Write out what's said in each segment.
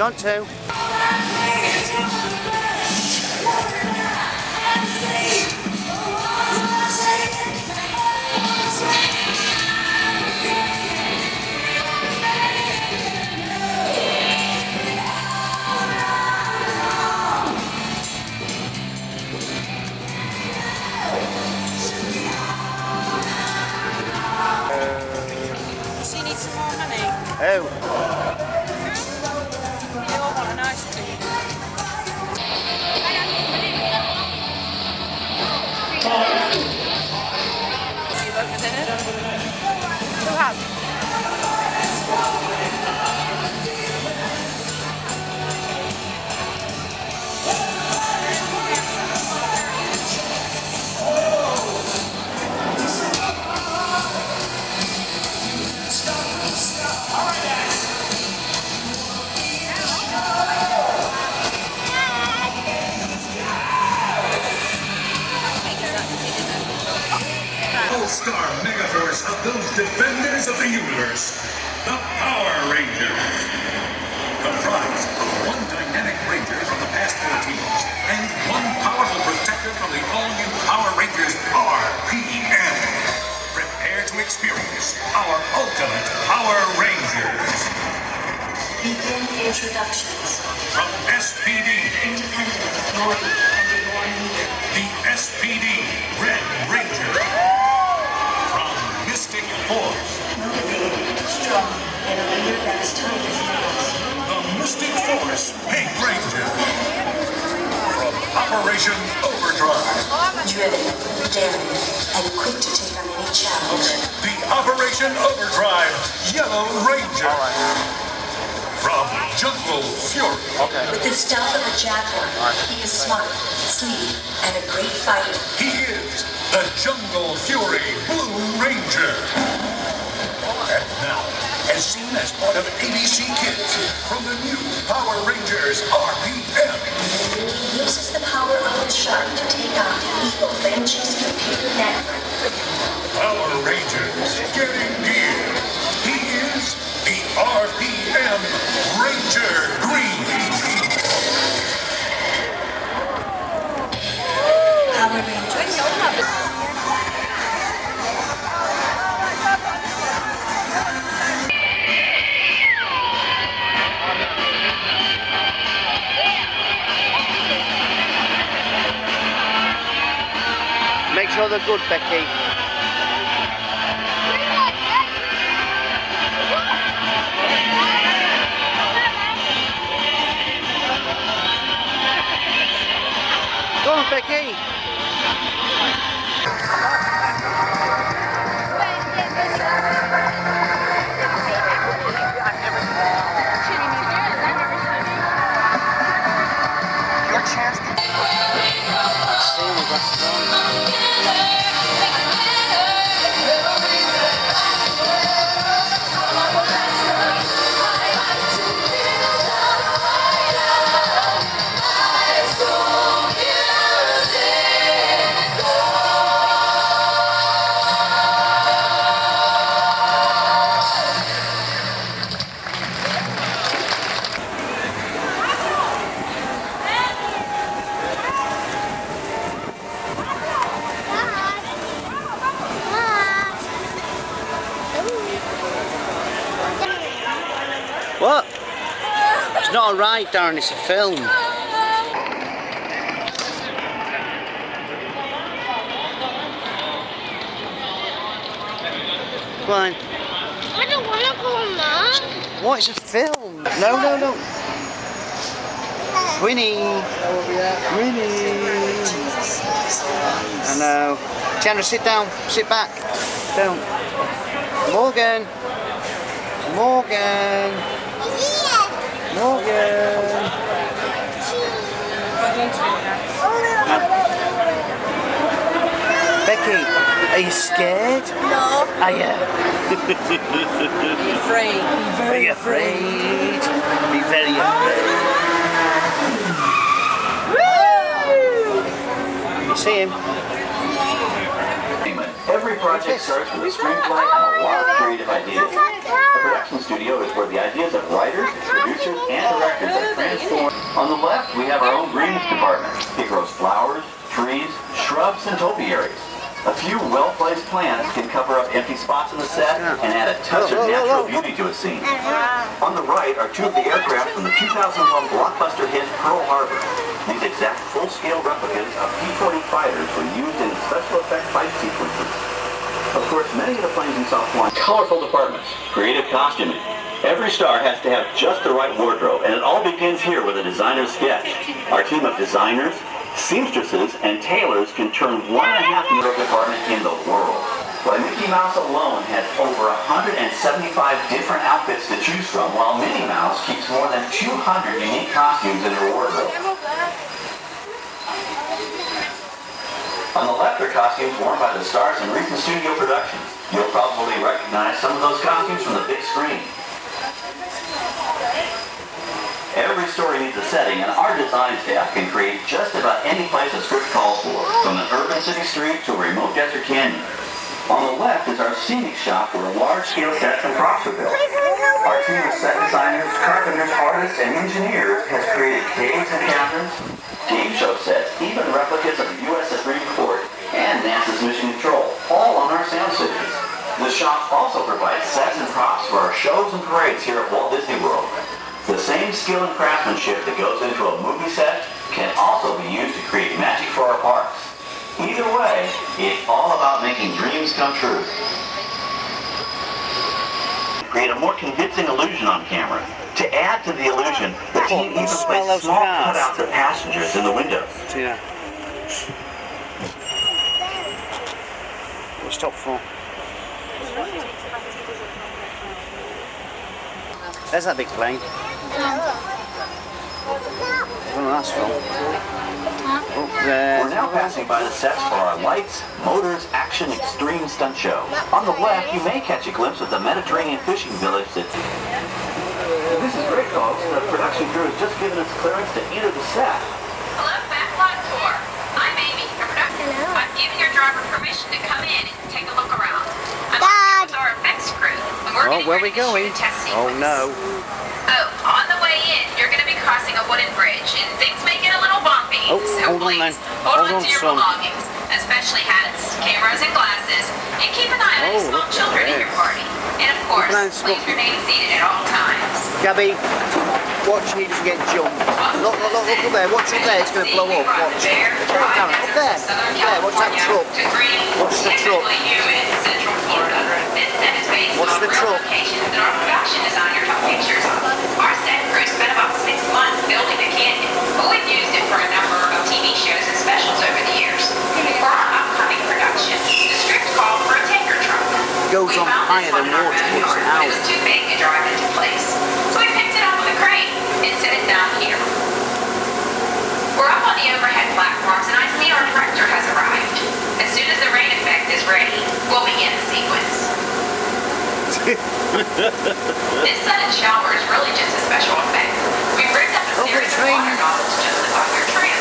Got to. She needs some more money. Oh. They all want an ice cream. You vote for dinner? Who has? All-star megaforce of those defenders of the universe, the Power Rangers. Comprised of one dynamic ranger from the past 4 teams and one powerful protector from the all-new Power Rangers RPM. Prepare to experience our ultimate Power Rangers. Begin introductions. From SPD, Independent, loyal, and in one leader. the SPD Red Ranger. From Mystic Force, Motivated, strong, and a leader that is tight as nails. the Mystic Force Pink Ranger. From Operation Overdrive, Driven, daring, and quick to take on any challenge. the Operation Overdrive Yellow Ranger. From Jungle Fury, With the stealth of a jaguar, he is smart, sleek, and a great fighter. he is the Jungle Fury Blue Ranger. And now, as seen as part of ABC Kids, from the new Power Rangers RPM, He uses the power of his shark to take on the evil Benji's computer network. Power Rangers getting gear. He is the RPM Ranger Green. Power Rangers. Make sure they're good, Becky. Go on, Becky. Your chance to see we've got strong. What? It's not a ride, Darren, it's a film. Go on. I don't want to go on that. What? It's a film. No, no, no. Winnie. Winnie. I know. Tiana, sit down. Sit back. Don't. Morgan. Morgan. Morgan. Becky, are you scared? No. Are you? Be afraid. Be Are very you afraid? Be very afraid. You see him? Every project starts with a screenplay and a lot of creative ideas. A production studio is where the ideas of writers, producers, and directors are transformed. On the left, we have our own greens department. It grows flowers, trees, shrubs, and topiaries. A few well-placed plants can cover up empty spots in the set and add a touch of natural beauty to a scene. On the right are two of the aircraft from the 2001 blockbuster hit Pearl Harbor. These exact full-scale replicas of P-40 fighters were used in special effects fight sequences. Of course, many of the planes you saw flying colorful departments, creative costuming. Every star has to have just the right wardrobe, and it all begins here with a designer's sketch. Our team of designers, seamstresses, and tailors can turn 1.5 million department in the world. Why, Mickey Mouse alone has over 175 different outfits to choose from, while Minnie Mouse keeps more than 200 unique costumes in her wardrobe. On the left are costumes worn by the stars in recent studio productions. You'll probably recognize some of those costumes from the big screen. Every story needs a setting, and our design staff can create just about any place a script calls for, from an urban city street to a remote desert canyon. On the left is our scenic shop where large-scale sets and props are built. Our team of set designers, carpenters, artists, and engineers has created caves and caverns, game show sets, even replicas of the U.S. Supreme Court, and NASA's Mission Control, all on our sound stages. The shop also provides sets and props for our shows and parades here at Walt Disney World. The same skill and craftsmanship that goes into a movie set can also be used to create magic for our parks. Either way, it's all about making dreams come true. Create a more convincing illusion on camera. To add to the illusion, the team even placed small cutouts of passengers in the windows. Yeah. What's top for? There's that big plane. Well, that's from. Up there. We're now passing by the sets for our lights, motors, action, extreme stunt show. On the left, you may catch a glimpse of the Mediterranean fishing village that... This is great, folks. The production crew has just given us clearance to enter the set. Hello, Backlot Tour. I'm Amy, a production. I'm giving your driver permission to come in and take a look around. I'm Dad. with our effects crew, and we're getting Where ready we to going? shoot a test Oh sequence. no. Oh, on the way in, you're going to be crossing a wooden bridge, and things may get a little bumpy. Oh, so hold on please, then. hold Hold on on, to your son. belongings, especially hats, cameras, and glasses, and keep an eye on any Oh, small look at children in this. your party. And of course, an eye on please small- remain seated at all times. Gabby, watch me just get jumped. Look up there. Watch up there. It's going to blow up. Watch. Down, up there. There. Watch that truck. Watch the truck. Watch the truck. That our production designer took pictures of. Our set crew spent about 6 months building the canyon, but we've used it for a number of TV shows and specials over the years. For our upcoming production, the script called for a tanker truck. Goes We on found higher this one than in our water. backyard, It's but out. it was too big to drive into place. So we picked it up with a crane and set it down here. We're up on the overhead platforms, and I see our director has arrived. As soon as the rain effect is ready, we'll begin the sequence. This sudden shower is really just a special effect. We've rigged up a Oh, series it's of water raining. nozzles just above your trim.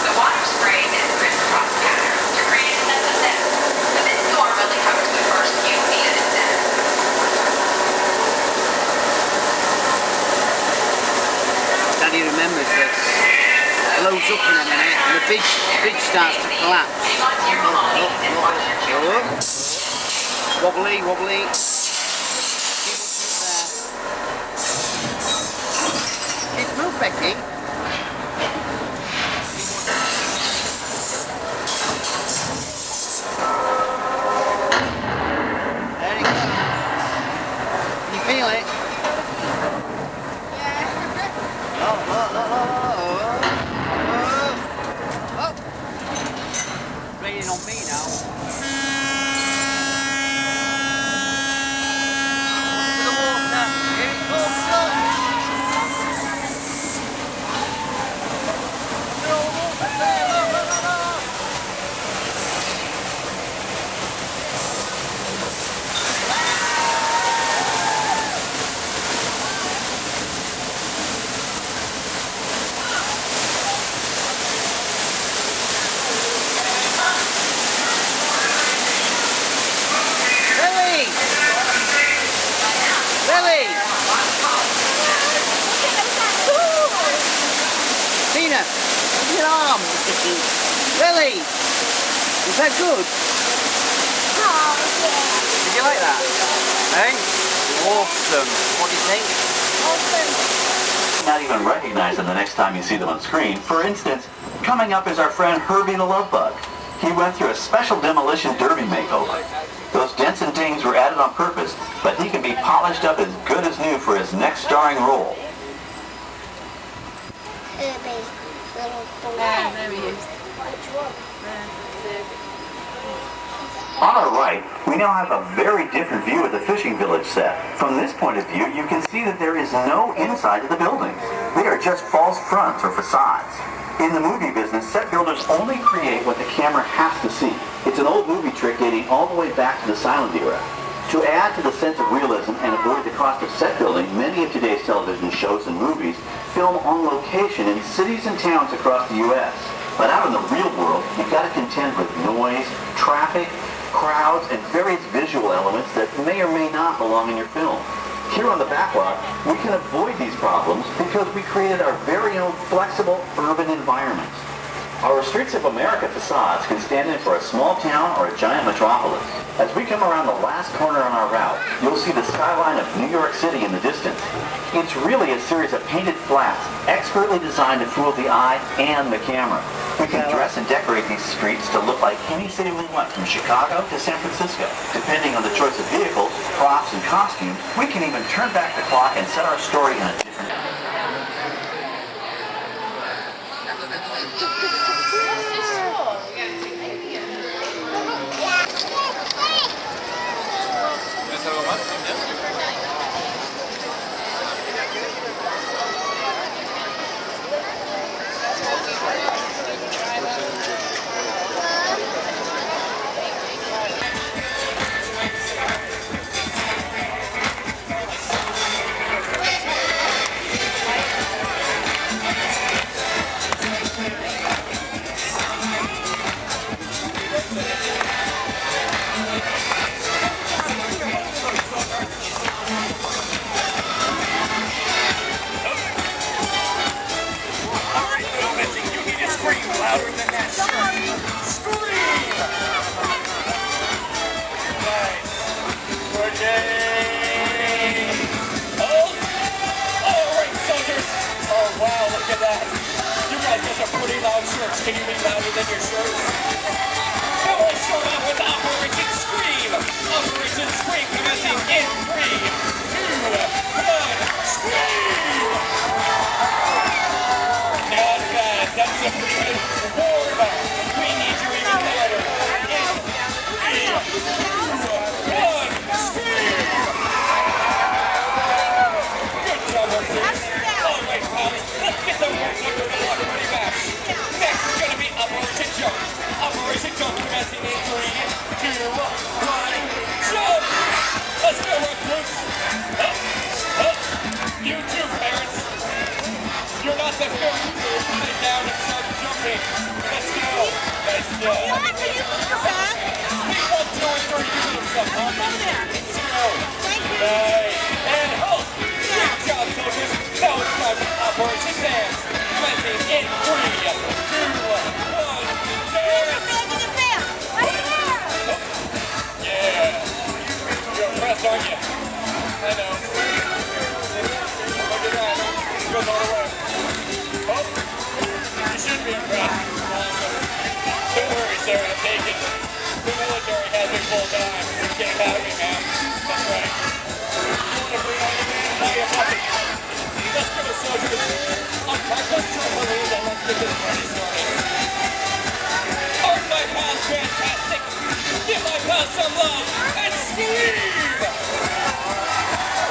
The water sprays in crisscross patterns to create a sense of depth. But this storm only covers the first few feet of the set. Daddy remembers this. Blows up in a minute and the bridge starts to collapse. Hang on to your belongings and watch your children. Wobbly, wobbly. Keep move, Becky. There you go. Can you feel it? Oh, raining on me now. To the water. Here it comes. your arm. Really? Is that good? Oh, yeah. Did you like that? Hey? Awesome. What do you think? Awesome. Not even recognize them the next time you see them on screen. For instance, coming up is our friend Herbie the Love Bug. He went through a special demolition derby makeover. Those dents and dings were added on purpose, but he can be polished up as good as new for his next starring role. There he is. On our right, we now have a very different view of the fishing village set. From this point of view, you can see that there is no inside to the buildings. They are just false fronts or facades. In the movie business, set builders only create what the camera has to see. It's an old movie trick dating all the way back to the silent era. To add to the sense of realism and avoid the cost of set building, many of today's television shows and movies film on location in cities and towns across the U.S. But out in the real world, you've got to contend with noise, traffic, crowds, and various visual elements that may or may not belong in your film. Here on the backlot, we can avoid these problems because we created our very own flexible urban environment. Our Streets of America facades can stand in for a small town or a giant metropolis. As we come around the last corner on our route, you'll see the skyline of New York City in the distance. It's really a series of painted flats, expertly designed to fool the eye and the camera. We can dress and decorate these streets to look like any city we want, from Chicago to San Francisco. Depending on the choice of vehicles, props, and costumes, we can even turn back the clock and set our story in a different... Can you be louder than your shirt? Now we'll start off with Operation Scream. Operation Scream commencing in 3, 2, 1, scream! Not bad. That's a pretty good warm up. We need you even louder. In 3, 2, 1, scream! Good job, Mercedes. All right, pals. Let's get the work under the luck pretty fast. Next is going to be Operation Jump. Operation Jump commencing in 3, 2, 1, jump! Let's go, recruits. Up, up. You too, parents. You're not the first to sit down and start jumping. Let's go. Nice job. Take 1, 2, and 3. You do stuff, huh? Let's go. Nice. And halt. Good job, soldiers. Now it's time for Operation Dance. Commencing in 3, 2, 1, dance! Yeah! You're impressed, aren't you? I know. Look at that. Goes all the way. Oh! You should be impressed. Don't worry, Sarah, I'm taking. The military has me full time. Get out of me, man. That's right. You want to bring on the man? I am nothing. Let's go, soldiers. Unpack those trampolines and let's get this party started. Aren't my pals fantastic? Give my pals some love and scream!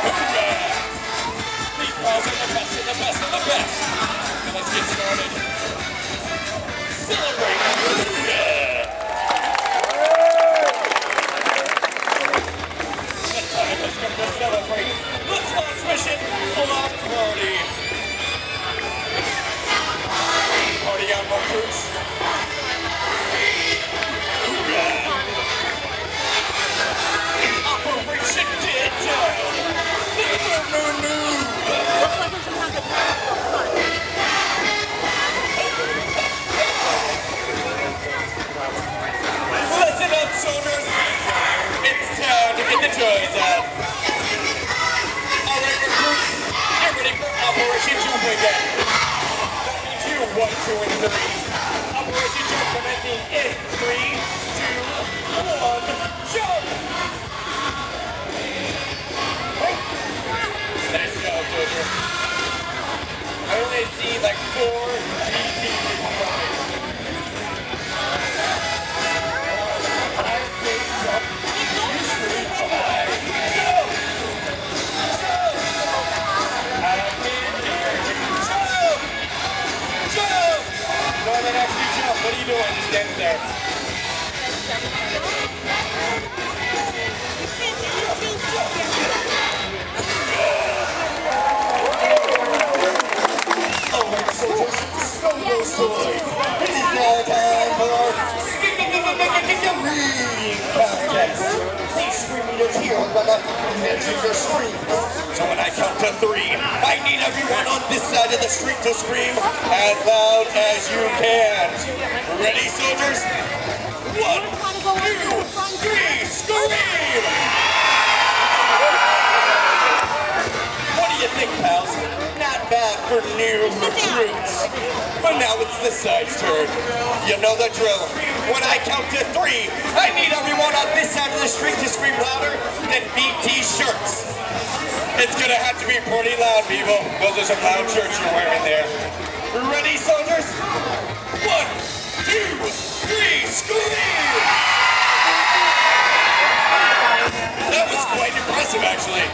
Hoorah! These pals are the best of the best of the best. Now let's get started. Celebrate! Hoorah! Because, alright, recruits, get ready for Operation Jump again. That means you 1, 2, and 3. Operation Jump commencing in 3, 2, 1, jump! Nice job, Joker. I only see like 4 DT coming. I say jump, you scream, I jump! Jump! I can hear you jump! Jump! No one asks you jump. What are you doing? Just standing there. Alright, soldiers, slow those stories. It is now time for our screaming contest. These screamers here are gonna measure your scream. So when I count to 3, I need everyone on this side of the street to scream as loud as you can. Ready, soldiers? 1, 2, 3, scream! What do you think, pals? Not bad for new recruits. But now it's this side's turn. You know the drill. When I count to 3, I need everyone on this side of the street to scream louder than BT shirts. It's gonna have to be pretty loud, people. Those are some loud shirts you're wearing there. Ready, soldiers? 1, 2, 3, scream! That was quite impressive, actually.